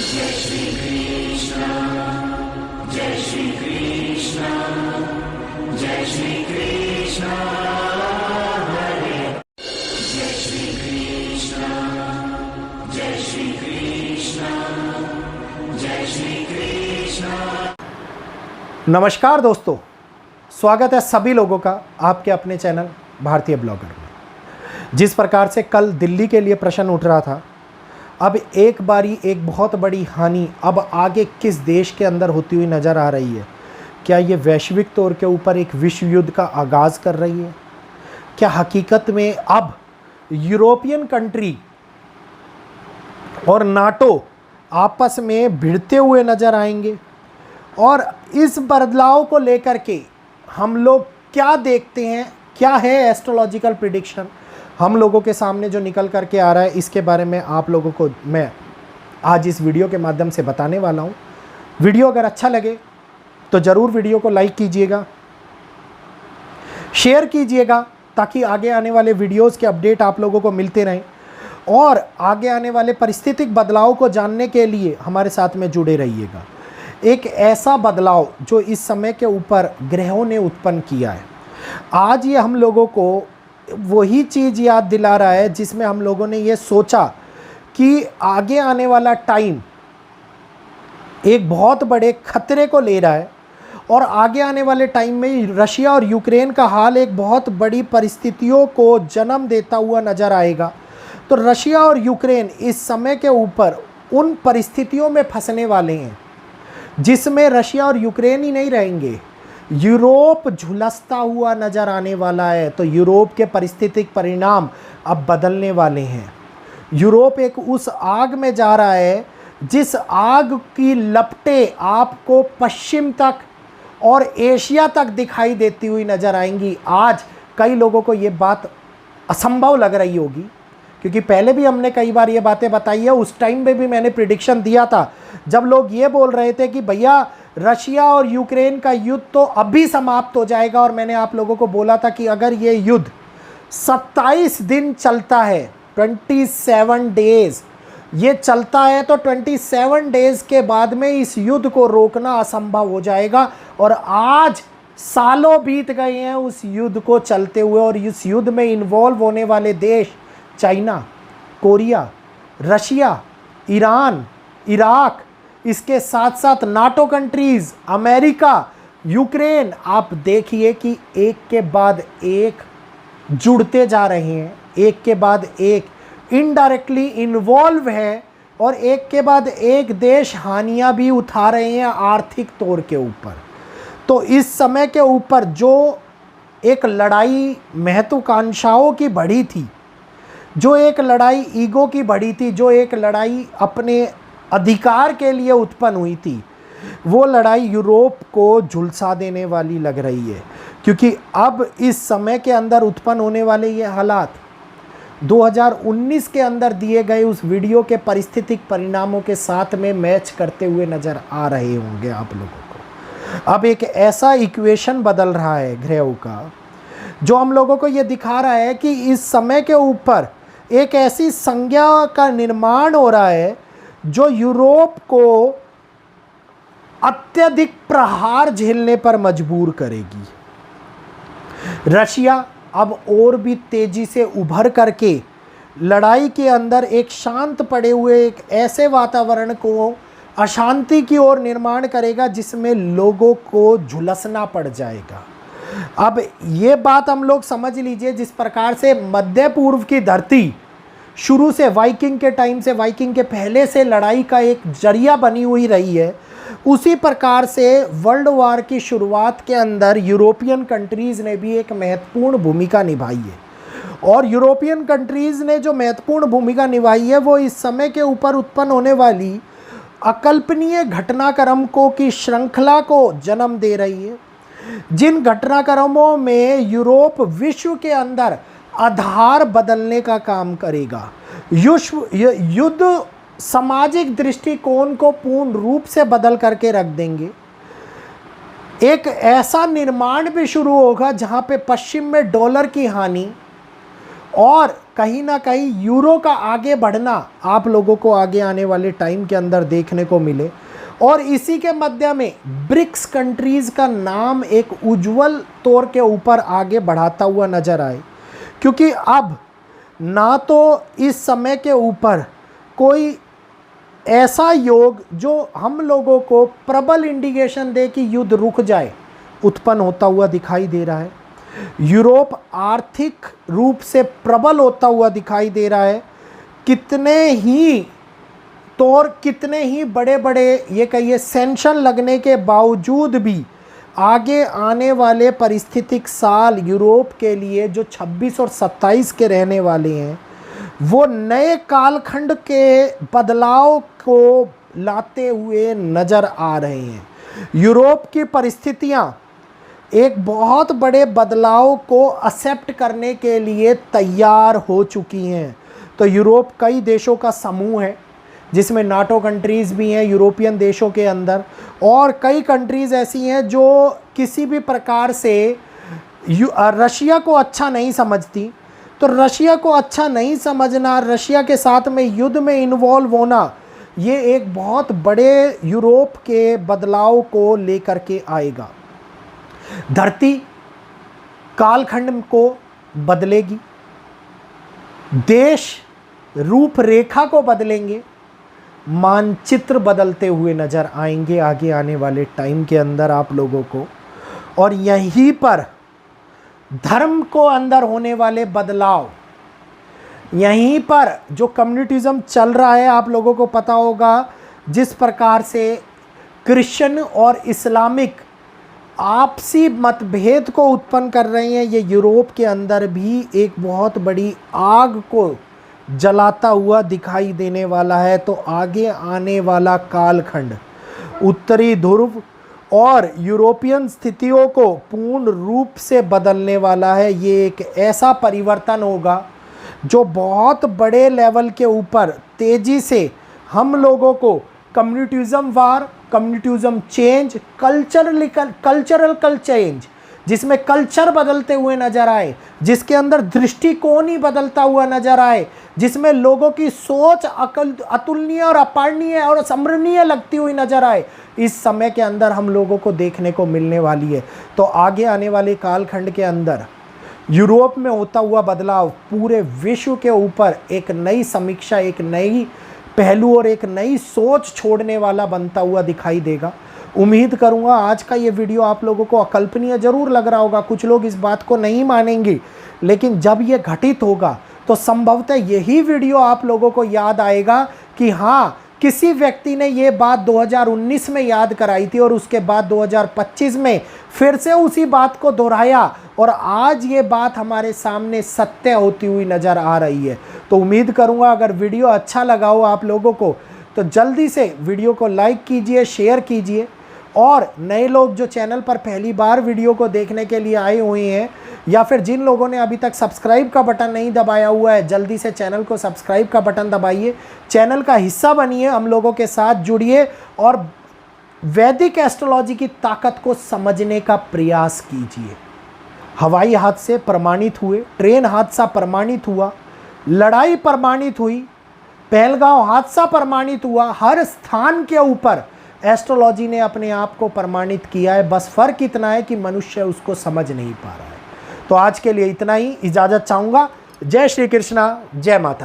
जय श्री कृष्ण, जय श्री कृष्ण, जय श्री कृष्ण हरे, जय श्री कृष्ण, जय श्री कृष्ण, जय श्री कृष्ण। नमस्कार दोस्तों, स्वागत है सभी लोगों का आपके अपने चैनल भारतीय ब्लॉगर में। जिस प्रकार से कल दिल्ली के लिए प्रश्न उठ रहा था, अब एक बारी एक बहुत बड़ी हानि अब आगे किस देश के अंदर होती हुई नज़र आ रही है। क्या ये वैश्विक तौर के ऊपर एक विश्व युद्ध का आगाज़ कर रही है? क्या हकीकत में अब यूरोपियन कंट्री और नाटो आपस में भिड़ते हुए नज़र आएंगे? और इस बदलाव को लेकर के हम लोग क्या देखते हैं, क्या है एस्ट्रोलॉजिकल प्रिडिक्शन हम लोगों के सामने जो निकल करके आ रहा है, इसके बारे में आप लोगों को मैं आज इस वीडियो के माध्यम से बताने वाला हूं। वीडियो अगर अच्छा लगे तो ज़रूर वीडियो को लाइक कीजिएगा, शेयर कीजिएगा, ताकि आगे आने वाले वीडियोस के अपडेट आप लोगों को मिलते रहें और आगे आने वाले परिस्थितिक बदलाव को जानने के लिए हमारे साथ में जुड़े रहिएगा। एक ऐसा बदलाव जो इस समय के ऊपर ग्रहों ने उत्पन्न किया है, आज ये हम लोगों को वही चीज़ याद दिला रहा है जिसमें हम लोगों ने ये सोचा कि आगे आने वाला टाइम एक बहुत बड़े खतरे को ले रहा है और आगे आने वाले टाइम में रशिया और यूक्रेन का हाल एक बहुत बड़ी परिस्थितियों को जन्म देता हुआ नज़र आएगा। तो रशिया और यूक्रेन इस समय के ऊपर उन परिस्थितियों में फंसने वाले हैं जिसमें रशिया और यूक्रेन ही नहीं रहेंगे, यूरोप झुलसता हुआ नज़र आने वाला है। तो यूरोप के परिस्थितिक परिणाम अब बदलने वाले हैं। यूरोप एक उस आग में जा रहा है जिस आग की लपटें आपको पश्चिम तक और एशिया तक दिखाई देती हुई नज़र आएंगी। आज कई लोगों को ये बात असंभव लग रही होगी, क्योंकि पहले भी हमने कई बार ये बातें बताई है। उस टाइम पे भी मैंने प्रिडिक्शन दिया था जब लोग ये बोल रहे थे कि भैया रशिया और यूक्रेन का युद्ध तो अभी समाप्त हो जाएगा, और मैंने आप लोगों को बोला था कि अगर ये युद्ध 27 दिन चलता है, 27 डेज ये चलता है, तो 27 डेज के बाद में इस युद्ध को रोकना असंभव हो जाएगा। और आज सालों बीत गए हैं उस युद्ध को चलते हुए, और इस युद्ध में इन्वॉल्व होने वाले देश China, Korea, Russia, Iran, Iraq, इसके साथ साथ नाटो कंट्रीज़, अमेरिका, यूक्रेन, आप देखिए कि एक के बाद एक जुड़ते जा रहे हैं, एक के बाद एक इनडायरेक्टली इन्वॉल्व है, और एक के बाद एक देश हानियां भी उठा रहे हैं आर्थिक तौर के ऊपर। तो इस समय के ऊपर जो एक लड़ाई महत्वाकांक्षाओं की बढ़ी थी, जो एक लड़ाई ईगो की बढ़ी थी, जो एक लड़ाई अपने अधिकार के लिए उत्पन्न हुई थी, वो लड़ाई यूरोप को झुलसा देने वाली लग रही है। क्योंकि अब इस समय के अंदर उत्पन्न होने वाले ये हालात 2019 के अंदर दिए गए उस वीडियो के परिस्थितिक परिणामों के साथ में मैच करते हुए नज़र आ रहे होंगे आप लोगों को। अब एक ऐसा इक्वेशन बदल रहा है ग्रहों का जो हम लोगों को ये दिखा रहा है कि इस समय के ऊपर एक ऐसी संज्ञा का निर्माण हो रहा है जो यूरोप को अत्यधिक प्रहार झेलने पर मजबूर करेगी। रशिया अब और भी तेजी से उभर करके लड़ाई के अंदर एक शांत पड़े हुए एक ऐसे वातावरण को अशांति की ओर निर्माण करेगा जिसमें लोगों को झुलसना पड़ जाएगा। अब ये बात हम लोग समझ लीजिए, जिस प्रकार से मध्य पूर्व की धरती शुरू से वाइकिंग के टाइम से, वाइकिंग के पहले से लड़ाई का एक जरिया बनी हुई रही है, उसी प्रकार से वर्ल्ड वार की शुरुआत के अंदर यूरोपियन कंट्रीज़ ने भी एक महत्वपूर्ण भूमिका निभाई है। और यूरोपियन कंट्रीज़ ने जो महत्वपूर्ण भूमिका निभाई है वो इस समय के ऊपर उत्पन्न होने वाली अकल्पनीय घटनाक्रम को की श्रृंखला को जन्म दे रही है, जिन घटनाक्रमों में यूरोप विश्व के अंदर आधार बदलने का काम करेगा। युद्ध सामाजिक दृष्टिकोण को पूर्ण रूप से बदल करके रख देंगे। एक ऐसा निर्माण भी शुरू होगा जहां पे पश्चिम में डॉलर की हानि और कहीं ना कहीं यूरो का आगे बढ़ना आप लोगों को आगे आने वाले टाइम के अंदर देखने को मिले। और इसी के मध्य में ब्रिक्स कंट्रीज़ का नाम एक उज्जवल तौर के ऊपर आगे बढ़ाता हुआ नज़र आए, क्योंकि अब ना तो इस समय के ऊपर कोई ऐसा योग जो हम लोगों को प्रबल इंडिकेशन दे कि युद्ध रुक जाए उत्पन्न होता हुआ दिखाई दे रहा है। यूरोप आर्थिक रूप से प्रबल होता हुआ दिखाई दे रहा है। कितने ही बड़े बड़े ये कहिए सैंक्शन लगने के बावजूद भी आगे आने वाले परिस्थितिक साल यूरोप के लिए जो 26 और 27 के रहने वाले हैं, वो नए कालखंड के बदलाव को लाते हुए नज़र आ रहे हैं। यूरोप की परिस्थितियां एक बहुत बड़े बदलाव को एक्सेप्ट करने के लिए तैयार हो चुकी हैं। तो यूरोप कई देशों का समूह है, जिसमें नाटो कंट्रीज़ भी हैं यूरोपियन देशों के अंदर, और कई कंट्रीज़ ऐसी हैं जो किसी भी प्रकार से रशिया को अच्छा नहीं समझती। तो रशिया को अच्छा नहीं समझना, रशिया के साथ में युद्ध में इन्वॉल्व होना, ये एक बहुत बड़े यूरोप के बदलाव को लेकर के आएगा। धरती कालखंड को बदलेगी, देश रूपरेखा को बदलेंगे, मानचित्र बदलते हुए नज़र आएंगे आगे आने वाले टाइम के अंदर आप लोगों को। और यहीं पर धर्म को अंदर होने वाले बदलाव, यहीं पर जो कम्युनिटिज़म चल रहा है, आप लोगों को पता होगा जिस प्रकार से क्रिश्चियन और इस्लामिक आपसी मतभेद को उत्पन्न कर रहे हैं, ये यूरोप के अंदर भी एक बहुत बड़ी आग को जलाता हुआ दिखाई देने वाला है। तो आगे आने वाला कालखंड उत्तरी ध्रुव और यूरोपियन स्थितियों को पूर्ण रूप से बदलने वाला है। ये एक ऐसा परिवर्तन होगा जो बहुत बड़े लेवल के ऊपर तेज़ी से हम लोगों को कम्युनिटिज़म वार, कम्युनिटिज़म चेंज, कल्चरल चेंज, जिसमें कल्चर बदलते हुए नज़र आए, जिसके अंदर दृष्टिकोण ही बदलता हुआ नज़र आए, जिसमें लोगों की सोच अतुलनीय और अपारणीय और स्मरणीय लगती हुई नज़र आए, इस समय के अंदर हम लोगों को देखने को मिलने वाली है। तो आगे आने वाले कालखंड के अंदर यूरोप में होता हुआ बदलाव पूरे विश्व के ऊपर एक नई समीक्षा, एक नई पहलू और एक नई सोच छोड़ने वाला बनता हुआ दिखाई देगा। उम्मीद करूंगा आज का ये वीडियो आप लोगों को अकल्पनीय ज़रूर लग रहा होगा, कुछ लोग इस बात को नहीं मानेंगे, लेकिन जब ये घटित होगा तो संभवतः यही वीडियो आप लोगों को याद आएगा कि हाँ, किसी व्यक्ति ने ये बात 2019 में याद कराई थी और उसके बाद 2025 में फिर से उसी बात को दोहराया और आज ये बात हमारे सामने सत्य होती हुई नज़र आ रही है। तो उम्मीद करूँगा अगर वीडियो अच्छा लगा हो आप लोगों को तो जल्दी से वीडियो को लाइक कीजिए, शेयर कीजिए, और नए लोग जो चैनल पर पहली बार वीडियो को देखने के लिए आए हुए हैं या फिर जिन लोगों ने अभी तक सब्सक्राइब का बटन नहीं दबाया हुआ है, जल्दी से चैनल को सब्सक्राइब का बटन दबाइए, चैनल का हिस्सा बनिए, हम लोगों के साथ जुड़िए और वैदिक एस्ट्रोलॉजी की ताकत को समझने का प्रयास कीजिए। हवाई हादसे प्रमाणित हुए, ट्रेन हादसा प्रमाणित हुआ, लड़ाई प्रमाणित हुई, पहलगांव हादसा प्रमाणित हुआ, हर स्थान के ऊपर एस्ट्रोलॉजी ने अपने आप को प्रमाणित किया है। बस फ़र्क इतना है कि मनुष्य उसको समझ नहीं पा रहा है। तो आज के लिए इतना ही, इजाज़त चाहूँगा। जय श्री कृष्णा, जय माता।